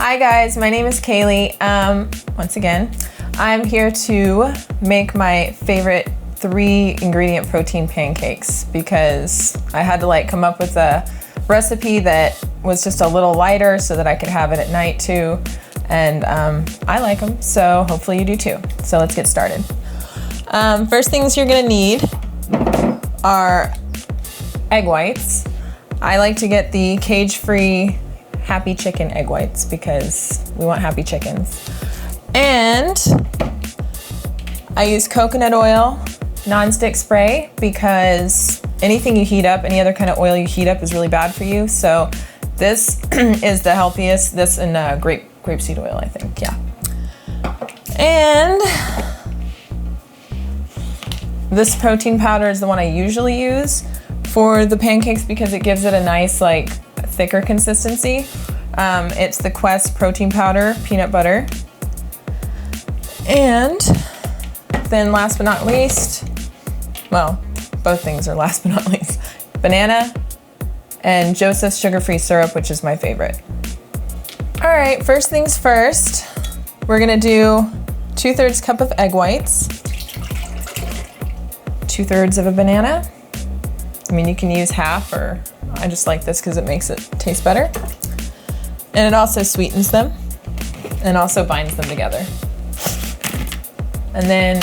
Hi guys, my name is Kaylee. Once again, I'm here to make my favorite 3-ingredient protein pancakes because I had to come up with a recipe that was just a little lighter so that I could have it at night too. And I like them, so hopefully you do too. So let's get started. First things you're gonna need are egg whites. I like to get the cage-free Happy Chicken egg whites because we want happy chickens. And I use coconut oil non-stick spray because anything you heat up, any other kind of oil you heat up is really bad for you. So this is the healthiest, this and grapeseed oil, I think, yeah. And this protein powder is the one I usually use for the pancakes because it gives it a nice thicker consistency. It's the Quest protein powder, peanut butter. And then last but not least, well, both things are last but not least, banana and Joseph's sugar-free syrup, which is my favorite. All right, first things first, we're gonna do 2/3 cup of egg whites, 2/3 of a banana. I mean, you can use half, or I just like this because it makes it taste better. And it also sweetens them and also binds them together. And then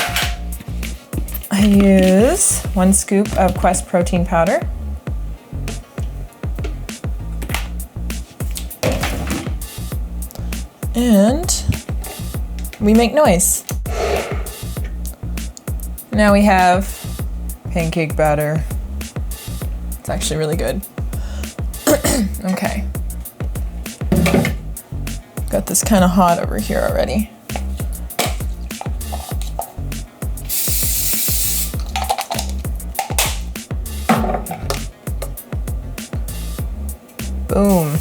I use 1 scoop of Quest protein powder. And we make noise. Now we have pancake batter. It's actually really good. Okay. Got this kind of hot over here already. Boom.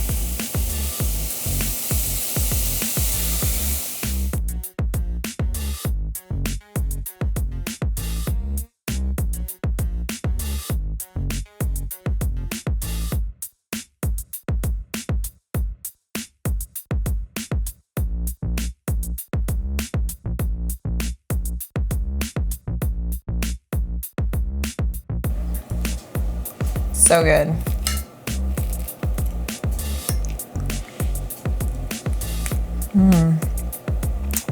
So good.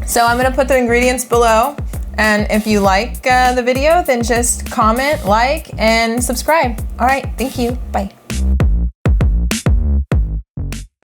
So I'm gonna put the ingredients below, and if you like the video, then just comment, like, and subscribe. All right, thank you, bye.